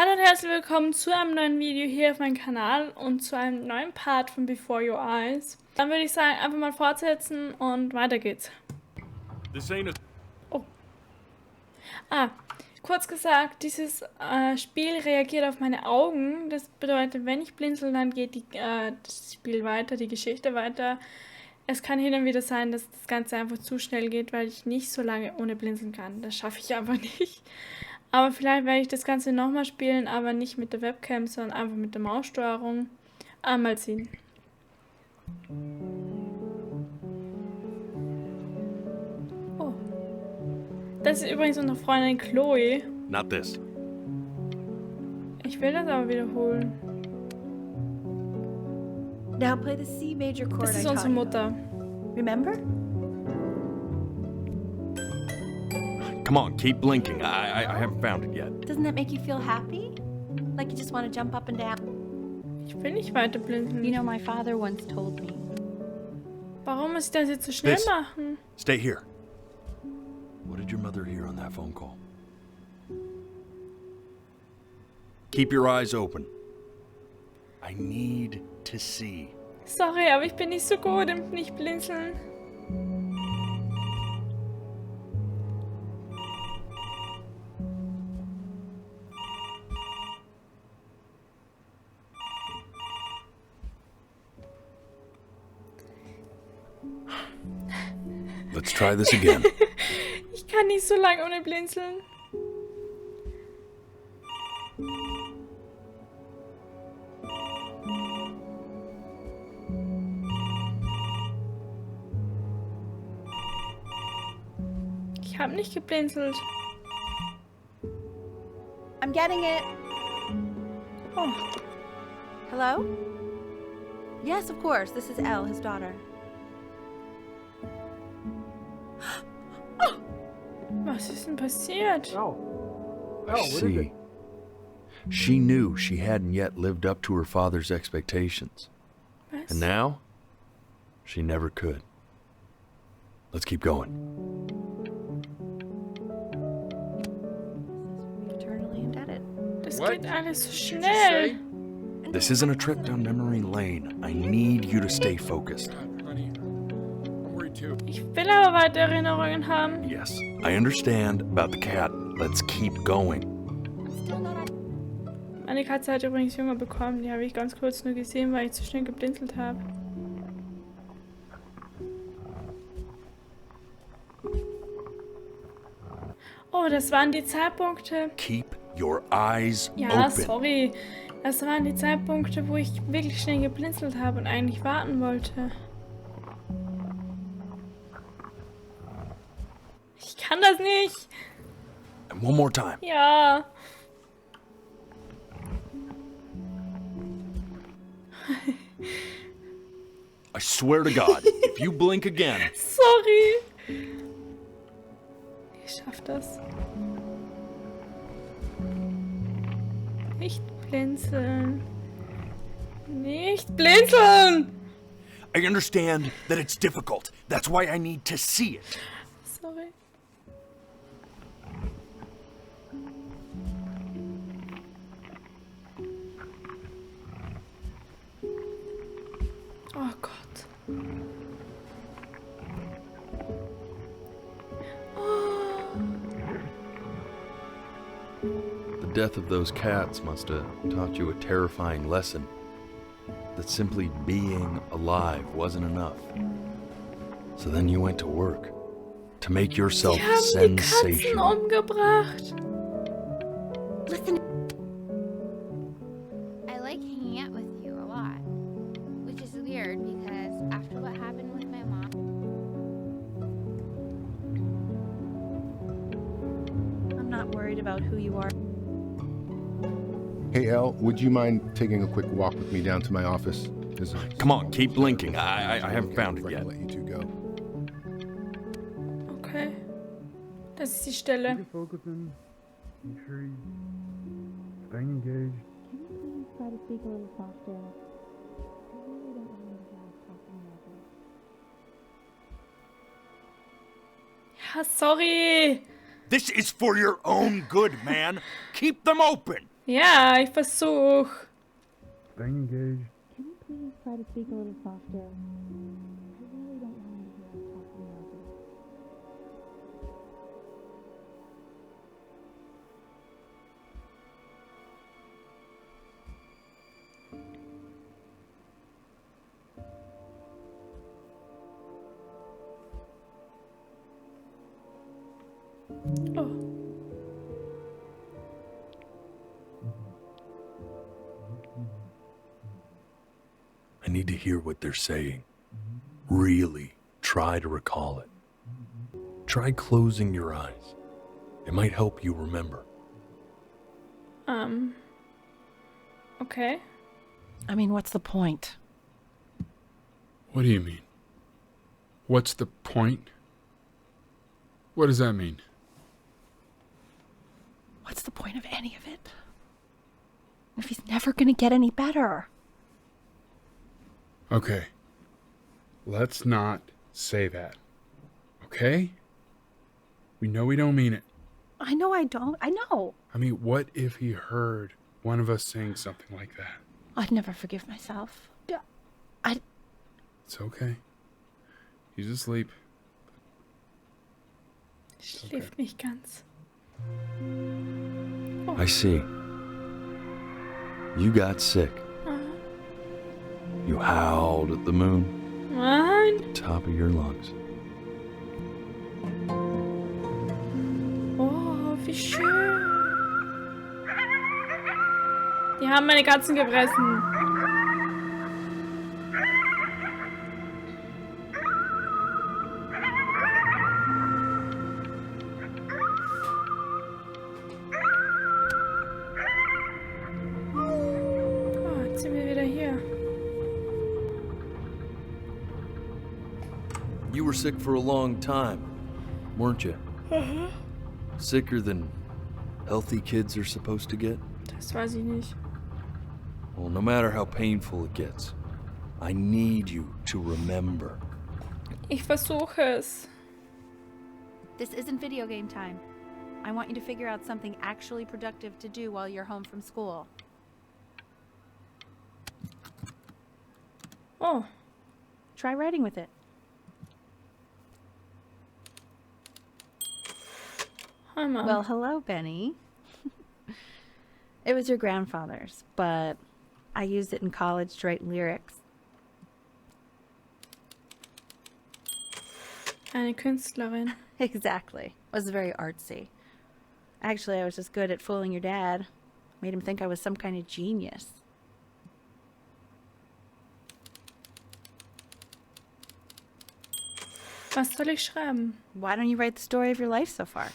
Hallo und herzlich willkommen zu einem neuen Video hier auf meinem Kanal und zu einem neuen Part von Before Your Eyes. Dann würde ich sagen, einfach mal fortsetzen und weiter geht's. Oh. Kurz gesagt, dieses Spiel reagiert auf meine Augen. Das bedeutet, wenn ich blinzel, dann geht das Spiel weiter, die Geschichte weiter. Es kann hin und wieder sein, dass das Ganze einfach zu schnell geht, weil ich nicht so lange ohne blinzeln kann. Das schaffe ich einfach nicht. Aber vielleicht werde ich das Ganze nochmal spielen, aber nicht mit der Webcam, sondern einfach mit der Maussteuerung. Mal sehen. Oh. Das ist übrigens unsere Freundin Chloe. Not this. Ich will das aber wiederholen. Now play the C major chord. Das ist unsere Mutter. Remember? Come on, keep blinking. I haven't found it yet. Doesn't that make you feel happy? Like you just want to jump up and down? Ich will nicht weiter blinzeln. You know, my father once told me. Warum muss ich das jetzt so schnell machen? Stay here. What did your mother hear on that phone call? Keep your eyes open. I need to see. Sorry, aber ich bin nicht so gut im nicht blinzeln. Let's try this again. Ich kann nicht so lange ohne blinzeln. Ich habe nicht geblinzelt. I'm getting it. Oh. Hello? Yes, of course. This is Elle, his daughter. Was ist denn passiert? I see. She knew she hadn't yet lived up to her father's expectations. Was? And now, she never could. Let's keep going. Eternally indebted. Das geht alles so schnell. This isn't a trip down memory lane. I need you to stay focused. Ich will aber weiter Erinnerungen haben. Yes, I understand about the cat. Let's keep going. Meine Katze hat übrigens Junge bekommen. Die habe ich ganz kurz nur gesehen, weil ich zu schnell geblinzelt habe. Oh, das waren die Zeitpunkte. Keep your eyes Ja, open. sorry. Das waren die Zeitpunkte, wo ich wirklich schnell geblinzelt habe und eigentlich warten wollte. Ich kann das nicht. And one more time. Ja. I swear to God, if you blink again. Sorry. Ich schaff das. Nicht blinzeln. Nicht blinzeln! I understand that it's difficult. That's why I need to see it. Sorry. Oh Gott. The death of those cats must have taught you a terrifying lesson. That simply being alive wasn't enough. So then you went to work. To make yourself Die haben die Katzen sensational. umgebracht. Listen. I like hanging out with you a lot, which is weird because after what happened with my mom. I'm not worried about who you are. Hey, Elle, would you mind taking a quick walk with me down to my office? Come on, keep blinking. I haven't found it yet. Let you two go. Okay. Das ist die Stelle. Focusing. Make sure you staying engaged. Can you please try to speak a little softer? I really don't want to have talking about Ja, sorry. This is for your own good, man. Keep them open. Ja, ich versuch. Staying engaged. Can you please try to speak a little softer? I really don't want to hear us talking about this. Oh. I need to hear what they're saying. Really try to recall it. Try closing your eyes. It might help you remember. Okay. I mean, what's the point? What do you mean? What's the point? What does that mean? What's the point of any of it? If he's never gonna get any better. Okay. Let's not say that. Okay? We know we don't mean it. I know I don't. I know. I mean, what if he heard one of us saying something like that? I'd never forgive myself. It's okay. He's asleep. Schläft nicht ganz. I see. You got sick. You howled at the moon, Nein. top of your lungs. Oh, wie schön. Die haben meine Katzen gefressen. Oh, jetzt sind wir wieder hier. You were sick for a long time, weren't you? Sicker than healthy kids are supposed to get? Das weiß ich nicht. Well, no matter how painful it gets, I need you to remember. Ich versuche es. This isn't video game time. I want you to figure out something actually productive to do while you're home from school. Oh, Try writing with it. hi Mom. Well, hello, Benny. It was your grandfather's, but I used it in college to write lyrics. Eine Künstlerin. Exactly. It was very artsy. Actually, I was just good at fooling your dad. Made him think I was some kind of genius. Was soll ich schreiben? Why don't you write the story of your life so far?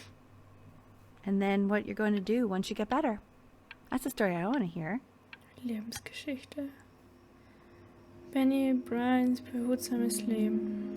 And then what you're going to do once you get better. That's the story I want to hear. Lebensgeschichte. Benny Bryans behutsames Leben.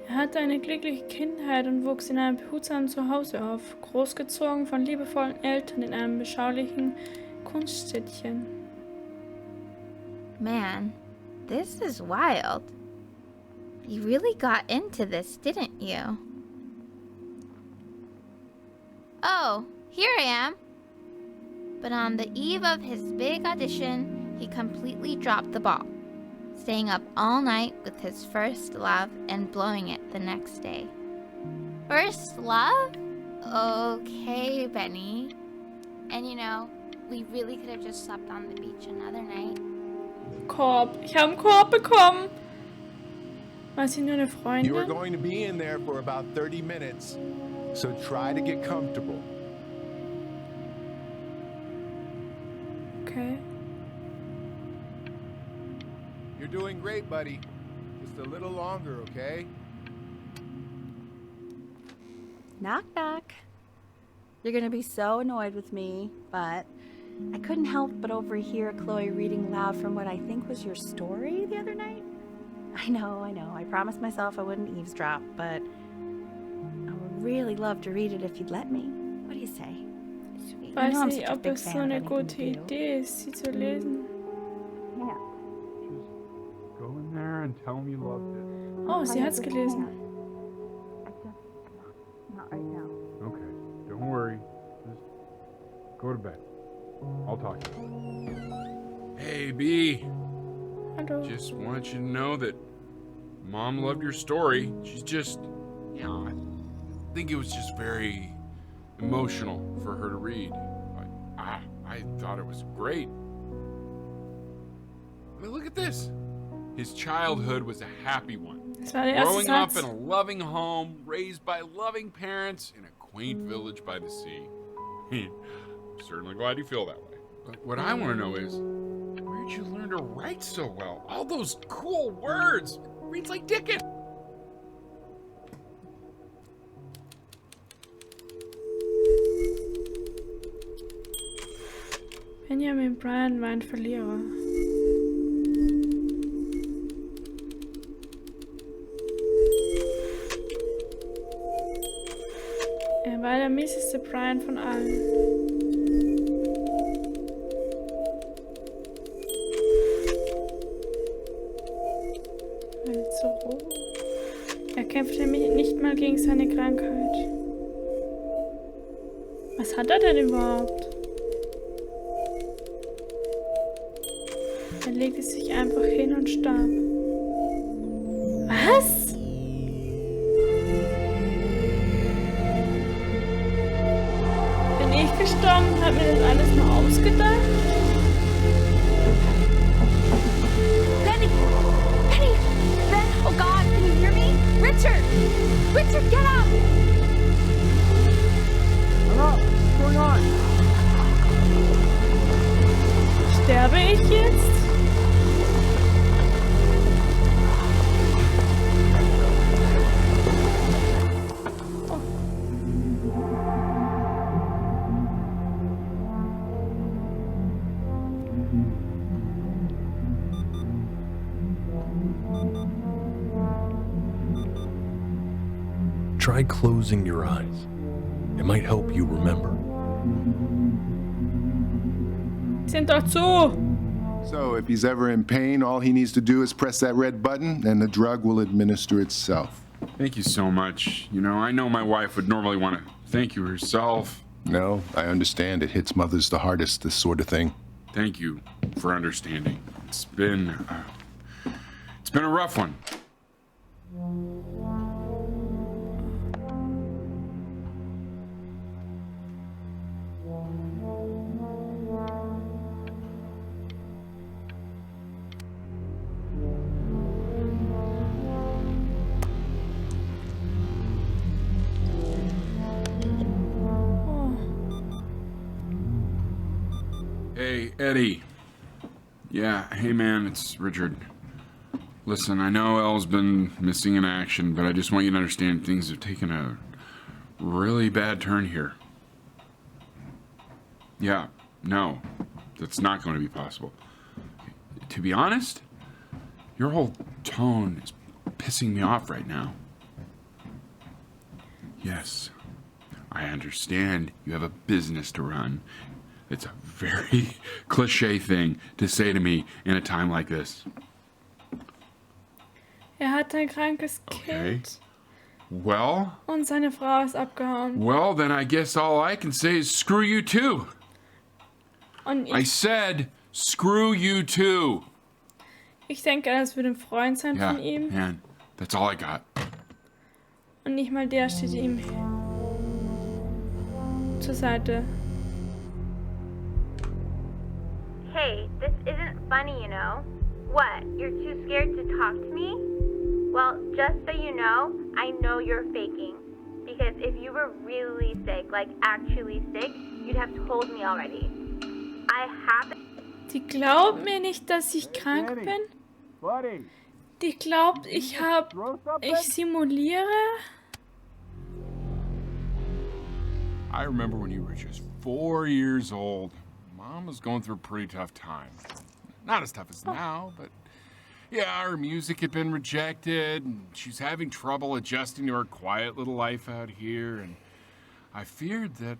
Er hatte eine glückliche Kindheit und wuchs in einem behutsamen Zuhause auf, großgezogen von liebevollen Eltern in einem beschaulichen Kunststädtchen. Man, this is wild. You really got into this, didn't you? Oh, here I am. But on the eve of his big audition, he completely dropped the ball, staying up all night with his first love and blowing it the next day. First love? Okay, Benny. And you know, we really could have just slept on the beach another night. Korb. Ich habe einen Korb bekommen. War sie nur eine Freundin? You are going to be in there for about 30 minutes, so try to get comfortable. Okay. You're doing great, buddy. Just a little longer, okay? Knock, knock. You're going to be so annoyed with me, but I couldn't help but overhear Chloe reading loud from what I think was your story the other night. I know. I promised myself I wouldn't eavesdrop, but really love to read it if you'd let me. What do you say? Ich weiß nicht, ob es so eine gute Idee ist, sie zu lesen. Yeah. Just go in there and tell him you loved it. Oh, sie hat's gelesen. Not right now. Okay, don't worry. Just go to bed. I'll talk to you. Hey, B. Hallo. Just wanted you to know that Mom loved your story. She's just, I think it was just very emotional for her to read. I thought it was great. I mean, look at this. His childhood was a happy one. Das war der erste Growing up Satz. in a loving home, raised by loving parents in a quaint village by the sea. I'm certainly glad you feel that way. But what I want to know is, where'd you learn to write so well? All those cool words. Reads like Dickens. Benjamin Bryan war ein Verlierer. Er war der mieseste Bryan von allen. So rot. Er kämpfte nicht mal gegen seine Krankheit. Was hat er denn überhaupt? Er legte sich einfach hin und starb. Was? Bin ich gestorben? Hat mir das alles nur ausgedacht? Oh God, can you hear me? Richard! Richard, get up! Hello, what's going on? Sterbe ich jetzt? Try closing your eyes. It might help you remember. Sind doch zu! So, if he's ever in pain, all he needs to do is press that red button and the drug will administer itself. Thank you so much. You know, I know my wife would normally want to thank you herself. No, I understand. It hits mothers the hardest, this sort of thing. Thank you for understanding. It's been a rough one. Hey, Eddie. Yeah, hey man, it's Richard. Listen, I know Elle's been missing in action, but I just want you to understand things have taken a really bad turn here. Yeah, no, that's not going to be possible. To be honest, your whole tone is pissing me off right now. Yes, I understand you have a business to run. It's a very cliche thing to say to me in a time like this. Hat ein krankes Okay. Kind Well, und seine Frau ist abgehauen. well, then I guess all I can say is screw you too. Und I ich said screw you too. denke, das wird ein Freund sein Yeah, von ihm. man, that's all I got. Und nicht mal der steht ihm zur Seite. Hey, this isn't funny, you know. What, you're too scared to talk to me? Well, just so you know you're faking. Because if you were really sick, like actually sick, you'd have told me already. I haven't... Die glaubt mir nicht, dass ich krank bin. Buddy, Die glaubt, ich simuliere. I remember when you were just 4 years old. Mom was going through a pretty tough time. Not as tough as now, but Yeah, her music had been rejected, and she's having trouble adjusting to her quiet little life out here, and I feared that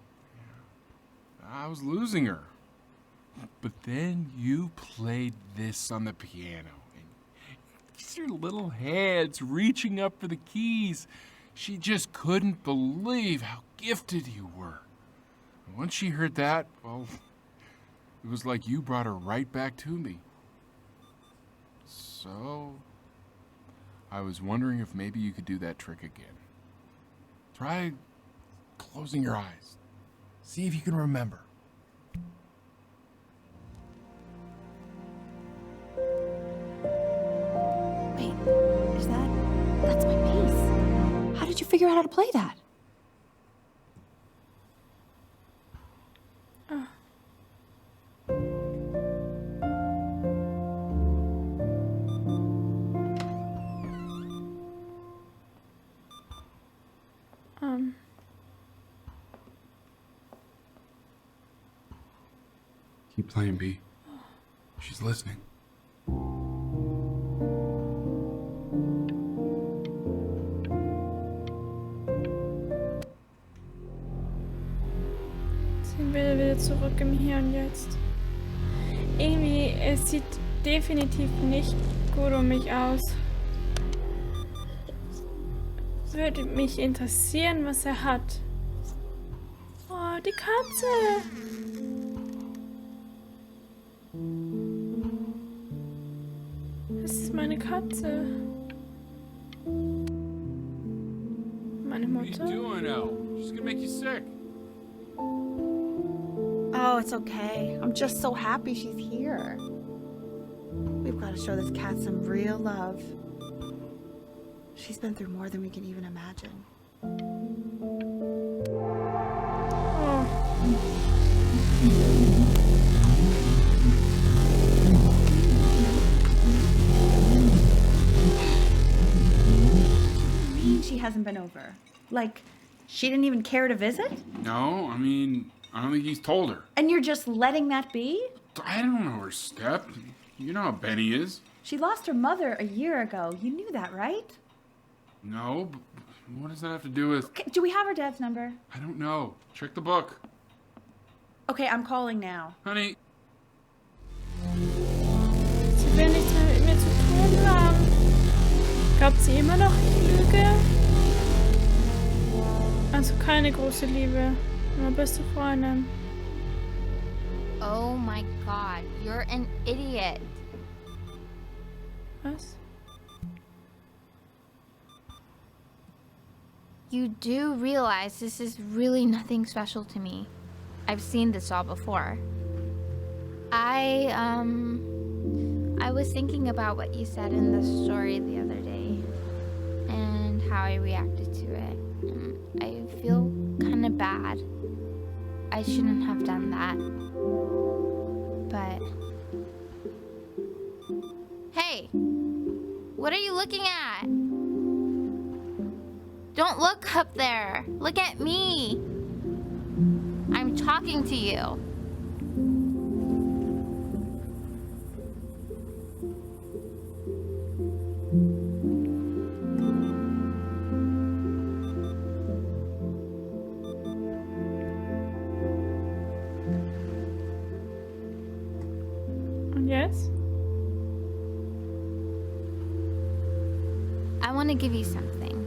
I was losing her. But then you played this on the piano, and just your little hands reaching up for the keys. She just couldn't believe how gifted you were. And once she heard that, well, it was like you brought her right back to me. So, I was wondering if maybe you could do that trick again. Try closing your eyes. See if you can remember. Wait, that's my piece. How did you figure out how to play that? Keep playing, B. She's listening. Sind wir wieder zurück im Hier und Jetzt. Irgendwie, es sieht definitiv nicht gut um mich aus. Würde mich interessieren, was er hat. Oh, die Katze! Das ist meine Katze. Meine What are you Mutter. doing, Elle? She's gonna make you sick. Oh, it's okay. I'm just so happy she's here. We've got to show this cat some real love. She's been through more than we can even imagine. Oh. She hasn't been over. Like, she didn't even care to visit? No, I mean, I don't think he's told her. And you're just letting that be? I don't know her step. You know how Benny is. She lost her mother a year ago. You knew that, right? No, but what does that have to do with... Okay, do we have her dad's number? I don't know. Check the book. Okay, I'm calling now. Honey. Sie will nichts mehr mit mir zu tun haben. Glaubt sie immer noch an die Lüge? Also keine große Liebe, nur beste Freundin. Oh my god, you're an idiot. Was? You do realize this is really nothing special to me. I've seen this all before. I was thinking about what you said in the story the other day and how I reacted to it. I feel kind of bad. I shouldn't have done that. But... Hey! What are you looking at? Don't look up there! Look at me! I'm talking to you. Und jetzt? I want to give you something,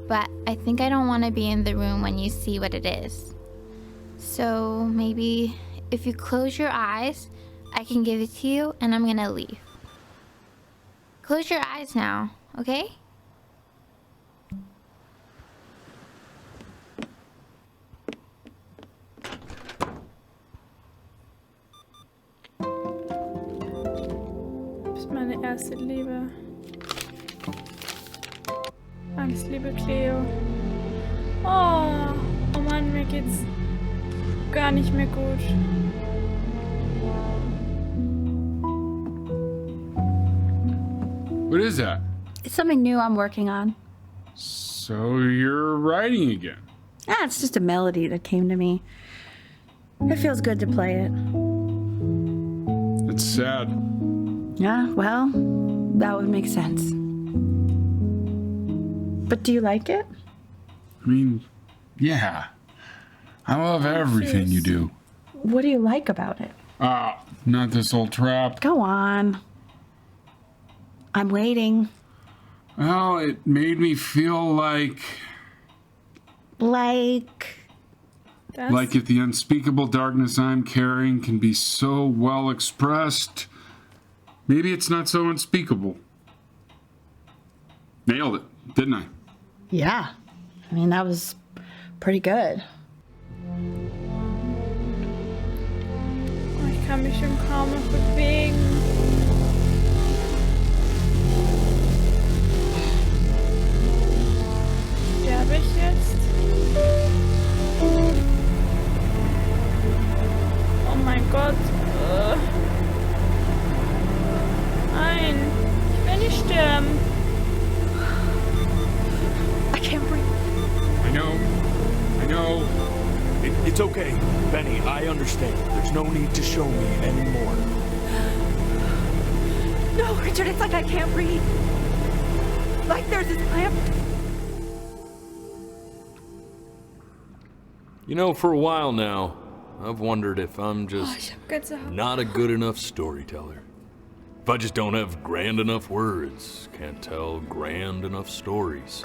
but I think I don't want to be in the room when you see what it is. So maybe if you close your eyes, I can give it to you and I'm gonna leave. Close your eyes now, okay? Das ist meine erste Liebe. Alles Liebe, Cleo. Oh, oh Mann, mir geht's gar nicht mehr gut. What is that? It's something new I'm working on. So you're writing again? It's just a melody that came to me. It feels good to play it. It's sad. Yeah, well, That would make sense. But do you like it? I mean, yeah. I love everything you do. What do you like about it? Not this old trap. Go on. I'm waiting. Well, it made me feel like if the unspeakable darkness I'm carrying can be so well expressed, maybe it's not so unspeakable. Nailed it, didn't I? Yeah. I mean, that was pretty good. Oh, ich kann mich schon kaum noch bewegen. Sterbe ich jetzt? Oh mein Gott. Nein, ich will nicht sterben. I can't breathe. I know. It's okay, Benny, I understand. There's no need to show me anymore. No, Richard, it's like I can't breathe. Like there's this clamp. You know, for a while now, I've wondered if I'm just Ich hab Gänsehaut. not a good enough storyteller. If I just don't have grand enough words, can't tell grand enough stories.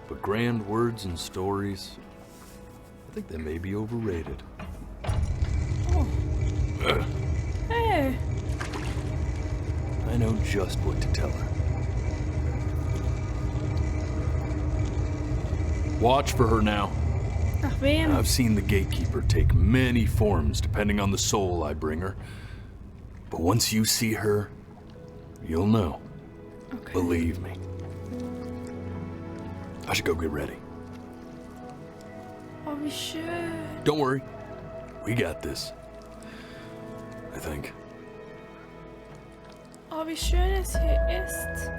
But grand words and stories, I think they may be overrated. Hey, I know just what to tell her. Watch for her now. nach wem? I've seen the gatekeeper take many forms depending on the soul I bring her. But once you see her, you'll know. Okay. Believe me. I should go get ready. Oh, wie schön. Don't worry. We got this. I think. Oh, wie schön es hier ist.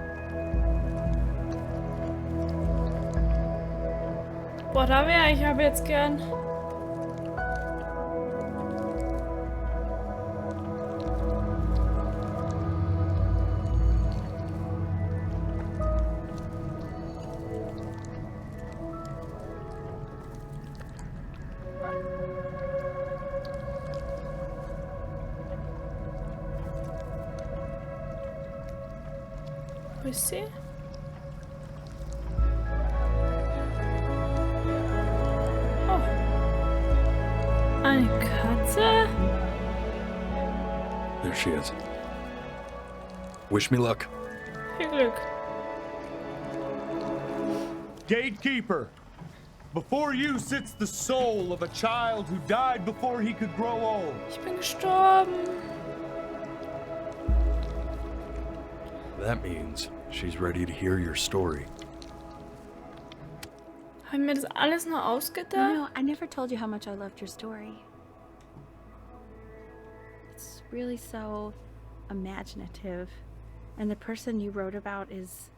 Boah, da wäre ich aber jetzt gern. Wo ist sie? Oh. Eine Katze? There she is. Wish me luck. Viel Glück. Gatekeeper, before you sits the soul of a child who died before he could grow old. Ich bin gestorben. That means she's ready to hear your story. Haben wir das alles nur ausgedacht? No, I never told you how much I loved your story. It's really so imaginative. And the person you wrote about is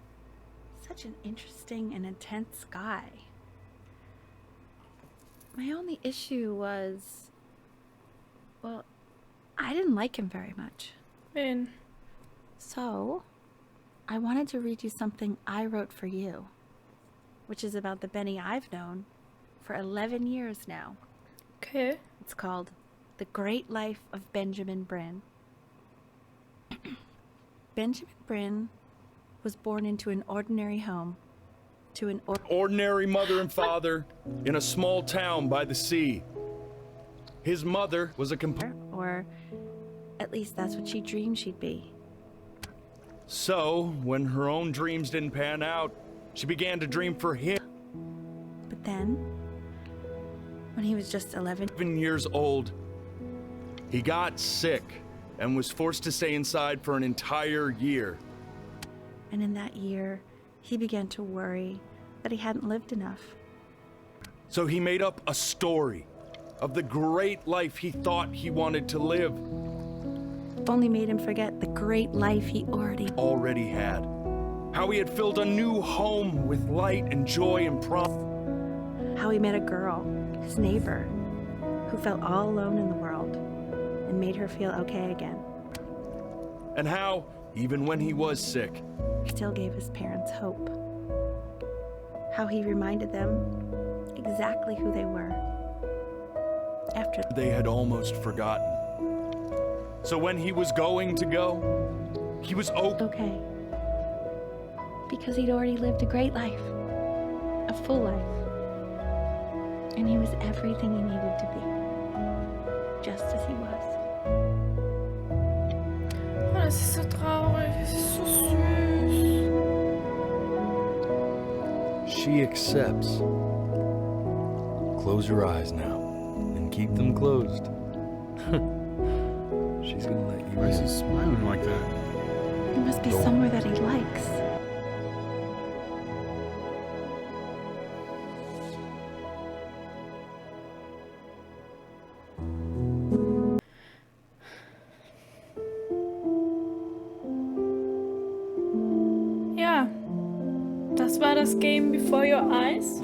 such an interesting and intense guy. My only issue was, well, I didn't like him very much. Wen? So, I wanted to read you something I wrote for you, which is about the Benny I've known for 11 years now. Okay. It's called The Great Life of Benjamin Bryn. Benjamin Bryn was born into an ordinary home, to an Ordinary mother and father in a small town by the sea. His mother was a or at least that's what she dreamed she'd be. So, when her own dreams didn't pan out, she began to dream for him. But then, when he was just 11 years old, he got sick and was forced to stay inside for an entire year. and in that year, he began to worry that he hadn't lived enough. So he made up a story of the great life he thought he wanted to live. Only made him forget the great life he already had. How he had filled a new home with light and joy and promise. How he met a girl, his neighbor, who felt all alone in the world and made her feel okay again. And how, even when he was sick. Still gave his parents hope. How he reminded them exactly who they were. After They had almost forgotten. So when he was going to go, he was Okay. Because he'd already lived a great life. A full life. And he was everything he needed to be. Just as he was. Oh, das ist so traurig, das ist so süß. She accepts. Close your eyes now and keep them closed. She's gonna let you Why is he in. smiling like that? It must be somewhere that he likes. Ja, das war das Game Before Your Eyes.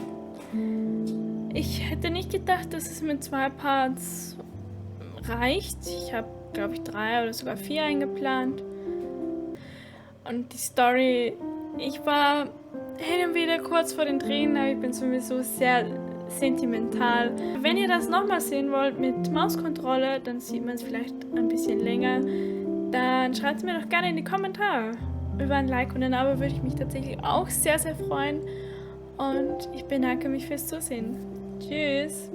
Ich hätte nicht gedacht, dass es mit 2 Parts reicht. Ich habe, glaube ich, 3 oder sogar 4 eingeplant. Und die Story, ich war hin und wieder kurz vor den Tränen, aber ich bin sowieso sehr sentimental. Wenn ihr das nochmal sehen wollt mit Mauskontrolle, dann sieht man es vielleicht ein bisschen länger. Dann schreibt es mir doch gerne in die Kommentare. Über ein Like und ein Abo würde ich mich tatsächlich auch sehr, sehr freuen. Und ich bedanke mich fürs Zusehen. Tschüss!